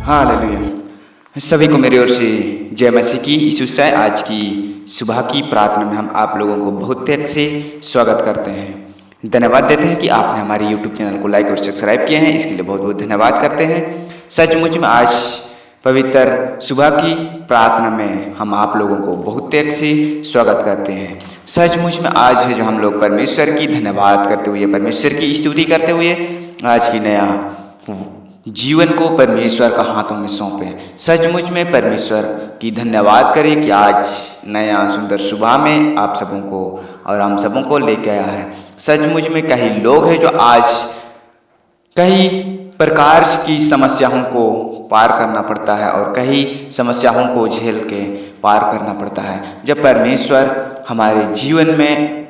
Hallelujah. सभी को मेरी ओर से जय मसीह की। यीशु से आज की सुबह की प्रार्थना में हम आप लोगों को बहुत तेज से स्वागत करते हैं। धन्यवाद देते हैं कि आपने हमारे YouTube चैनल को लाइक और सब्सक्राइब किए हैं, इसके लिए बहुत बहुत धन्यवाद करते हैं। सचमुच में आज पवित्र सुबह की प्रार्थना में हम आप लोगों को बहुत तेज से स्वागत करते हैं। सचमुच में आज है जो हम लोग परमेश्वर की धन्यवाद करते हुए, परमेश्वर की स्तुति करते हुए आज की नया जीवन को परमेश्वर का हाथों में सौंपें। सचमुच में परमेश्वर की धन्यवाद करें कि आज नया सुंदर सुबह में आप सबों को और हम सबों को लेके आया है। सचमुच में कई लोग हैं जो आज कई प्रकार की समस्याओं को पार करना पड़ता है और कई समस्याओं को झेल के पार करना पड़ता है। जब परमेश्वर हमारे जीवन में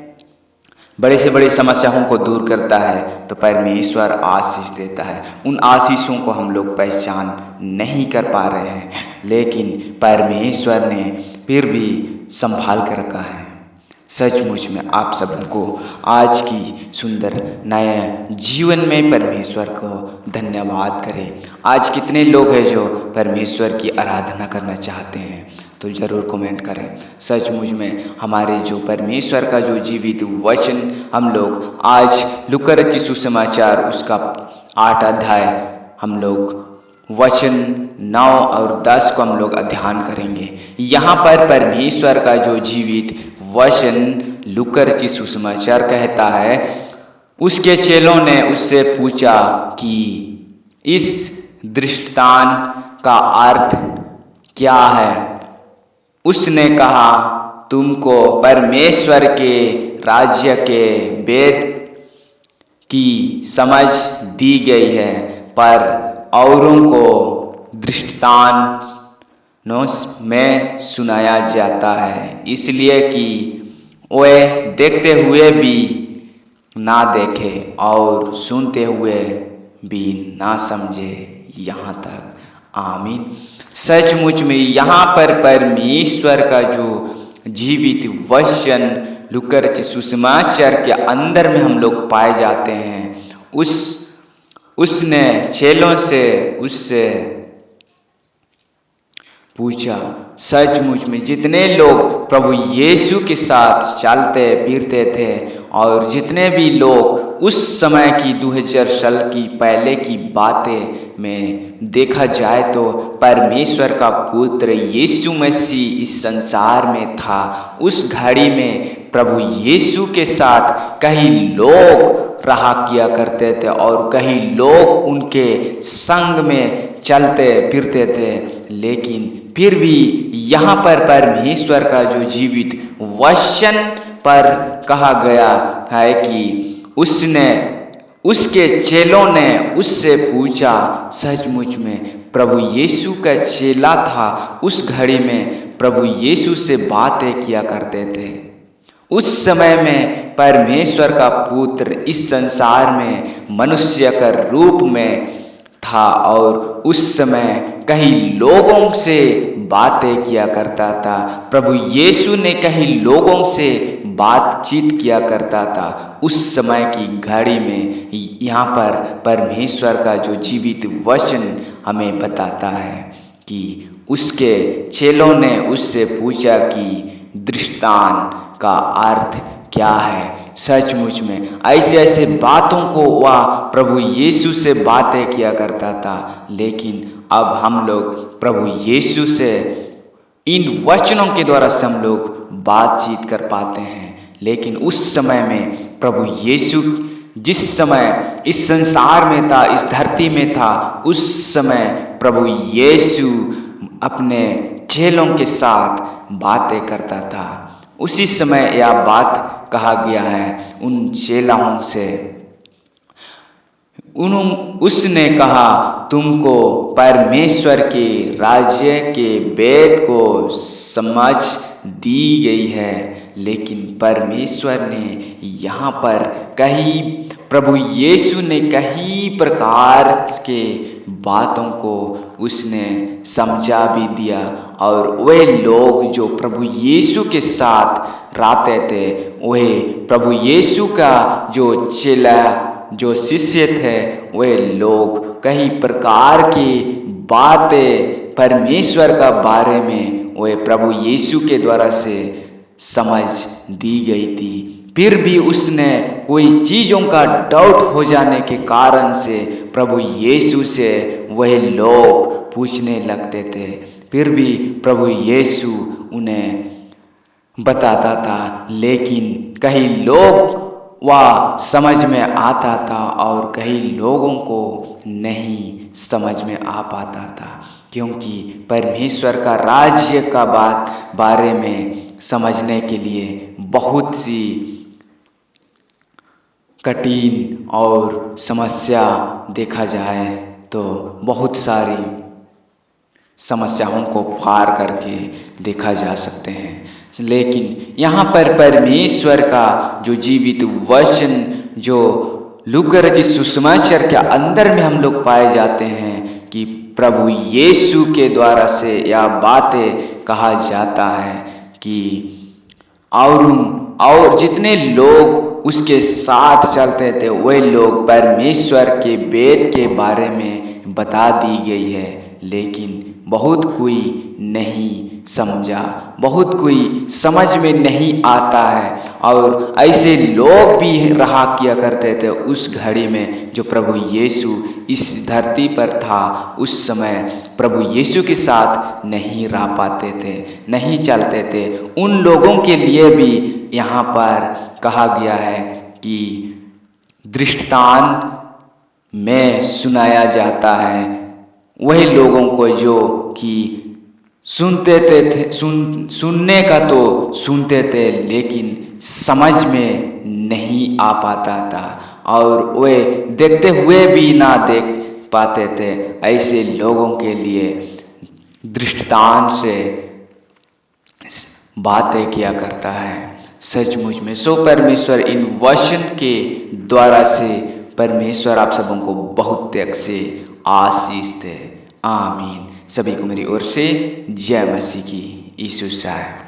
बड़े से बड़ी समस्याओं को दूर करता है तो परमेश्वर आशीष देता है। उन आशीषों को हम लोग पहचान नहीं कर पा रहे हैं, लेकिन परमेश्वर ने फिर भी संभाल कर रखा है। सचमुच में आप सबको आज की सुंदर नए जीवन में परमेश्वर को धन्यवाद करें। आज कितने लोग हैं जो परमेश्वर की आराधना करना चाहते हैं, तो ज़रूर कमेंट करें। सचमुच में हमारे जो परमेश्वर का जो जीवित वचन हम लोग आज लूका रचित सुसमाचार उसका 8 अध्याय हम लोग वचन 9 और 10 को हम लोग अध्ययन करेंगे। यहाँ पर परमेश्वर का जो जीवित वचन लूका रचित सुसमाचार कहता है, उसके चेलों ने उससे पूछा कि इस दृष्टांत का अर्थ क्या है। उसने कहा, तुमको परमेश्वर के राज्य के भेद की समझ दी गई है, पर औरों को दृष्टांत में सुनाया जाता है, इसलिए कि वे देखते हुए भी ना देखे और सुनते हुए भी ना समझे। यहाँ तक आमीन। सचमुच में यहाँ पर परमेश्वर का जो जीवित वचन लूका रचित सुसमाचार के अंदर में हम लोग पाए जाते हैं, उसने चेलों से उससे पूछा। सचमुच में जितने लोग प्रभु यीशु के साथ चलते फिरते थे और जितने भी लोग उस समय की 2000 साल की पहले की बातें में देखा जाए तो परमेश्वर का पुत्र यीशु मसीह इस संसार में था। उस घड़ी में प्रभु यीशु के साथ कई लोग रहा किया करते थे और कई लोग उनके संग में चलते फिरते थे, लेकिन फिर भी यहाँ पर परमेश्वर का जो जीवित वचन पर कहा गया है कि उसके चेलों ने उससे पूछा। सचमुच में प्रभु यीशु का चेला था, उस घड़ी में प्रभु यीशु से बातें किया करते थे। उस समय में परमेश्वर का पुत्र इस संसार में मनुष्य का रूप में था और उस समय कई लोगों से बातें किया करता था। प्रभु यीशु ने कई लोगों से बातचीत किया करता था उस समय की घड़ी में। यहाँ पर परमेश्वर का जो जीवित वचन हमें बताता है कि उसके चेलों ने उससे पूछा कि दृष्टांत का अर्थ क्या है। सचमुच में ऐसे ऐसे बातों को वह प्रभु यीशु से बातें किया करता था, लेकिन अब हम लोग प्रभु यीशु से इन वचनों के द्वारा से हम लोग बातचीत कर पाते हैं। लेकिन उस समय में प्रभु यीशु जिस समय इस संसार में था, इस धरती में था, उस समय प्रभु यीशु अपने चेलों के साथ बातें करता था। उसी समय यह बात कहा गया है उन चेलाओं से। उसने कहा, तुमको परमेश्वर के राज्य के भेद को समझ दी गई है, लेकिन परमेश्वर ने यहाँ पर प्रभु यीशु ने कई प्रकार के बातों को उसने समझा भी दिया और वे लोग जो प्रभु यीशु के साथ रहते थे, वे प्रभु यीशु का जो चेला जो शिष्य थे, वे लोग कई प्रकार की बातें परमेश्वर का बारे में वह प्रभु यीशु के द्वारा से समझ दी गई थी। फिर भी उसने कोई चीज़ों का डाउट हो जाने के कारण से प्रभु यीशु से वह लोग पूछने लगते थे। फिर भी प्रभु यीशु उन्हें बताता था, लेकिन कई लोग वह समझ में आता था और कई लोगों को नहीं समझ में आ पाता था, क्योंकि परमेश्वर का राज्य का बारे में समझने के लिए बहुत सी कठिन और समस्या देखा जाए तो बहुत सारी समस्याओं को पार करके देखा जा सकते हैं। लेकिन यहाँ पर परमेश्वर का जो जीवित वचन जो लूका रचित सुसमाचार के अंदर में हम लोग पाए जाते हैं कि प्रभु यीशु के द्वारा से यह बातें कहा जाता है कि और जितने लोग उसके साथ चलते थे वे लोग परमेश्वर के वेद के बारे में बता दी गई है, लेकिन बहुत कोई नहीं समझा, बहुत कोई समझ में नहीं आता है। और ऐसे लोग भी रहा किया करते थे उस घड़ी में जो प्रभु यीशु इस धरती पर था, उस समय प्रभु यीशु के साथ नहीं रह पाते थे, नहीं चलते थे। उन लोगों के लिए भी यहाँ पर कहा गया है कि दृष्टांत में सुनाया जाता है वही लोगों को जो कि सुनने का तो सुनते थे लेकिन समझ में नहीं आ पाता था, और वे देखते हुए भी ना देख पाते थे। ऐसे लोगों के लिए दृष्टांत से बातें किया करता है। सचमुच में सो परमेश्वर इन वचन के द्वारा से परमेश्वर आप सबों को बहुत त्याग से आशीष दे। आमीन। सभी को मेरी ओर से जय मसीह की। यीशु साहब।